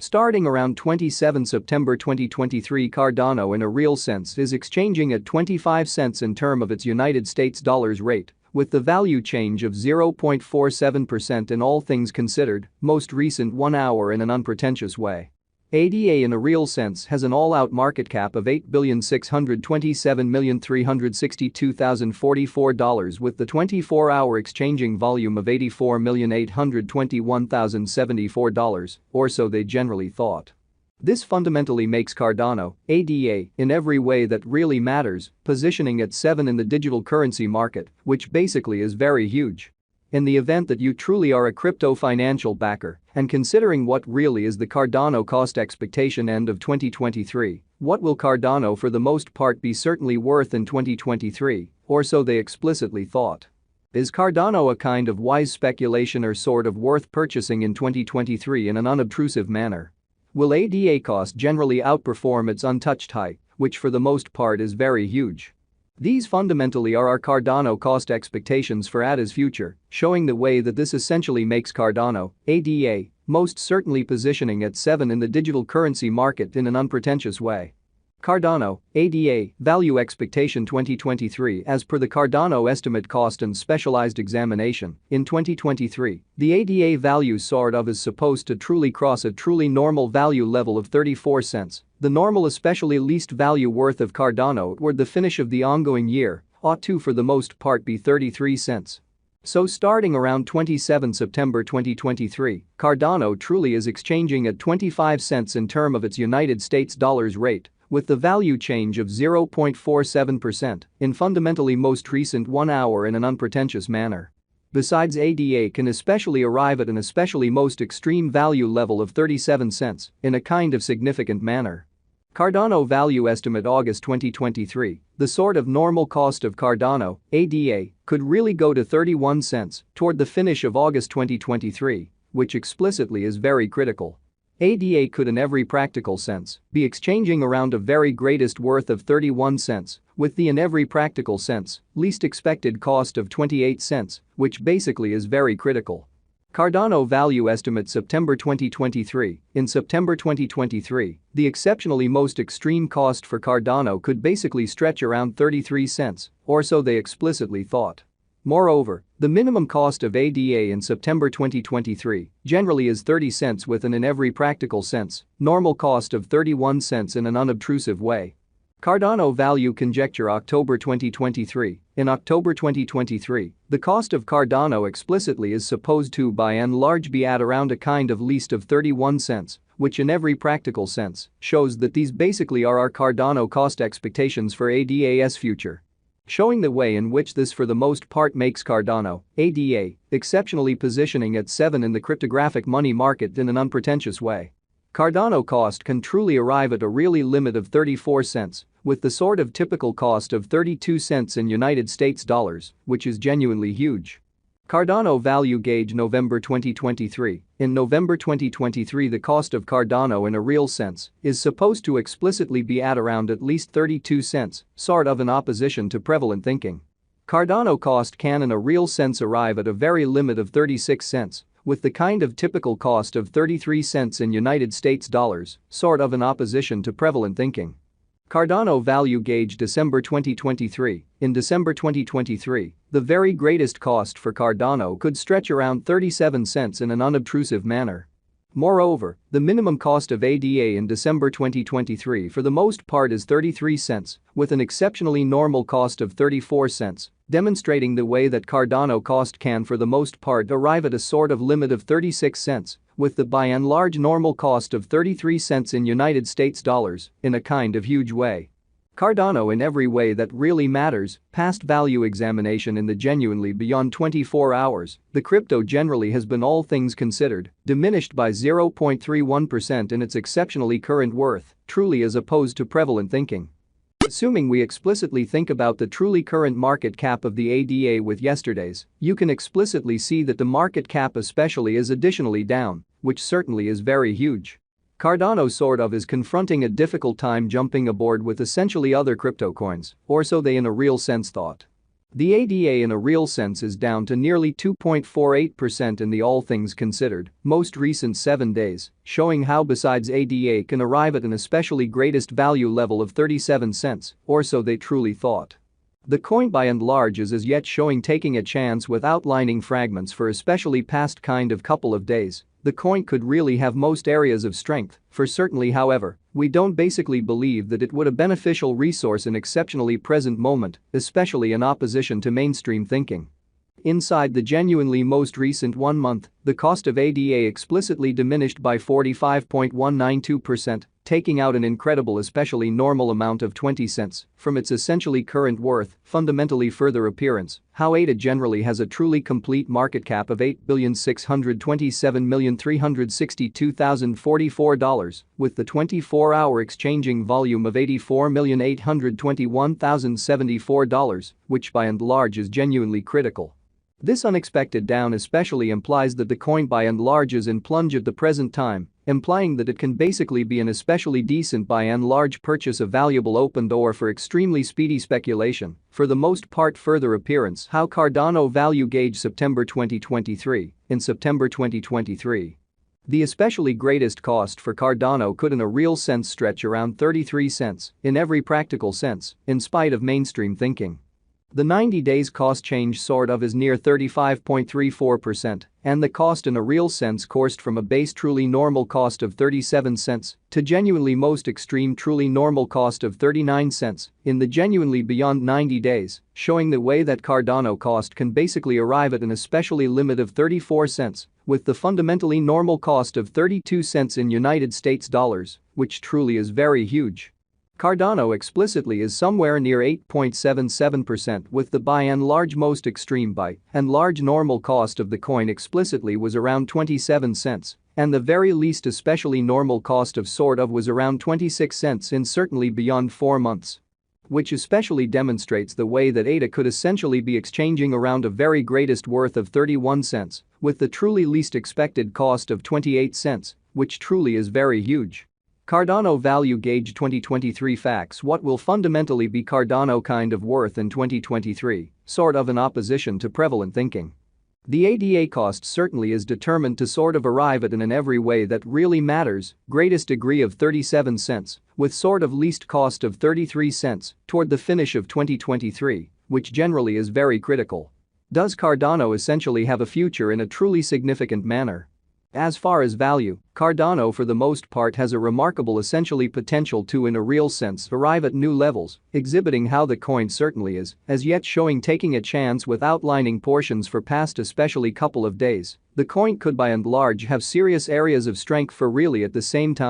Starting around 27 September 2023, Cardano in a real sense is exchanging at 25 cents in term of its United States dollars rate, with the value change of 0.47% in all things considered, most recent 1 hour in an unpretentious way. ADA in a real sense has an all-out market cap of $8,627,362,044 with the 24-hour exchanging volume of $84,821,074, or so they generally thought. This fundamentally makes Cardano, ADA, in every way that really matters, positioning at 7 in the digital currency market, which basically is very huge. In the event that you truly are a crypto financial backer, and considering what really is the Cardano cost expectation end of 2023, what will Cardano for the most part be certainly worth in 2023, or so they explicitly thought. Is Cardano a kind of wise speculation or sort of worth purchasing in 2023 in an unobtrusive manner? Will ADA cost generally outperform its untouched height, which for the most part is very huge? These fundamentally are our Cardano cost expectations for ADA's future, showing the way that this essentially makes Cardano, ADA, most certainly positioning at 7 in the digital currency market in an unpretentious way. Cardano, ADA, value expectation 2023. As per the Cardano estimate cost and specialized examination, in 2023, the ADA value sort of is supposed to truly cross a truly normal value level of 34 cents. The normal especially least value worth of Cardano toward the finish of the ongoing year ought to for the most part be 33 cents. So starting around 27 September 2023, Cardano truly is exchanging at 25 cents in term of its United States dollars rate, with the value change of 0.47% in fundamentally most recent 1 hour in an unpretentious manner. Besides, ADA can especially arrive at an especially most extreme value level of 37 cents in a kind of significant manner. Cardano value estimate August 2023, the sort of normal cost of Cardano, ADA, could really go to 31 cents toward the finish of August 2023, which explicitly is very critical. ADA could in every practical sense be exchanging around a very greatest worth of 31 cents, with the in every practical sense least expected cost of 28 cents, which basically is very critical. Cardano value estimate September 2023. In September 2023, the exceptionally most extreme cost for Cardano could basically stretch around 33 cents, or so they explicitly thought. Moreover, the minimum cost of ADA in September 2023 generally is 30 cents with an in every practical sense normal cost of 31 cents in an unobtrusive way. Cardano value conjecture October 2023. In October 2023, the cost of Cardano explicitly is supposed to by and large be at around a kind of least of 31 cents, which in every practical sense shows that these basically are our Cardano cost expectations for ADA's future. Showing the way in which this for the most part makes Cardano, ADA, exceptionally positioning at 7 in the cryptographic money market in an unpretentious way. Cardano cost can truly arrive at a really limit of 34 cents, with the sort of typical cost of 32 cents in United States dollars, which is genuinely huge. Cardano value gauge November 2023. In November 2023, the cost of Cardano in a real sense is supposed to explicitly be at around at least 32 cents, sort of in opposition to prevalent thinking. Cardano cost can in a real sense arrive at a very limit of 36 cents, with the kind of typical cost of 33 cents in United States dollars, sort of in opposition to prevalent thinking. Cardano value gauge December 2023. In December 2023, the very greatest cost for Cardano could stretch around 37 cents in an unobtrusive manner. Moreover, the minimum cost of ADA in December 2023 for the most part is 33 cents, with an exceptionally normal cost of 34 cents, demonstrating the way that Cardano cost can for the most part arrive at a sort of limit of 36 cents, with the by and large normal cost of 33 cents in United States dollars in a kind of huge way. Cardano in every way that really matters, past value examination in the genuinely beyond 24 hours, the crypto generally has been all things considered, diminished by 0.31% in its exceptionally current worth, truly as opposed to prevalent thinking. Assuming we explicitly think about the truly current market cap of the ADA with yesterday's, you can explicitly see that the market cap especially is additionally down, which certainly is very huge. Cardano sort of is confronting a difficult time jumping aboard with essentially other crypto coins, or so they in a real sense thought. The ADA in a real sense is down to nearly 2.48% in the all things considered most recent 7 days, showing how besides ADA can arrive at an especially greatest value level of 37 cents, or so they truly thought. The coin by and large is as yet showing taking a chance with outlining fragments for especially past kind of couple of days. The coin could really have most areas of strength, for certainly however, we don't basically believe that it would a beneficial resource in exceptionally present moment, especially in opposition to mainstream thinking. Inside the genuinely most recent 1 month, the cost of ADA explicitly diminished by 45.192%, taking out an incredible especially normal amount of 20 cents from its essentially current worth, fundamentally further appearance, how ADA generally has a truly complete market cap of $8,627,362,044, with the 24-hour exchanging volume of $84,821,074, which by and large is genuinely critical. This unexpected down especially implies that the coin by and large is in plunge at the present time, implying that it can basically be an especially decent by and large purchase of valuable open door for extremely speedy speculation, for the most part further appearance how Cardano value gauge September 2023. In September 2023, the especially greatest cost for Cardano could in a real sense stretch around 33 cents in every practical sense, in spite of mainstream thinking. The 90 days cost change sort of is near 35.34%, and the cost in a real sense coursed from a base truly normal cost of 37 cents to genuinely most extreme truly normal cost of 39 cents in the genuinely beyond 90 days, showing the way that Cardano cost can basically arrive at an especially limit of 34 cents, with the fundamentally normal cost of 32 cents in United States dollars, which truly is very huge. Cardano explicitly is somewhere near 8.77% with the by and large most extreme by and large normal cost of the coin explicitly was around 27 cents and the very least especially normal cost of sort of was around 26 cents in certainly beyond 4 months. Which especially demonstrates the way that ADA could essentially be exchanging around a very greatest worth of 31 cents with the truly least expected cost of 28 cents, which truly is very huge. Cardano value gauge 2023 facts. What will fundamentally be Cardano kind of worth in 2023, sort of in opposition to prevalent thinking? The ADA cost certainly is determined to sort of arrive at in every way that really matters, greatest degree of 37 cents, with sort of least cost of 33 cents, toward the finish of 2023, which generally is very critical. Does Cardano essentially have a future in a truly significant manner? As far as value, Cardano for the most part has a remarkable essentially potential to in a real sense arrive at new levels, exhibiting how the coin certainly is, as yet showing taking a chance with outlining portions for past especially couple of days. The coin could by and large have serious areas of strength for really at the same time.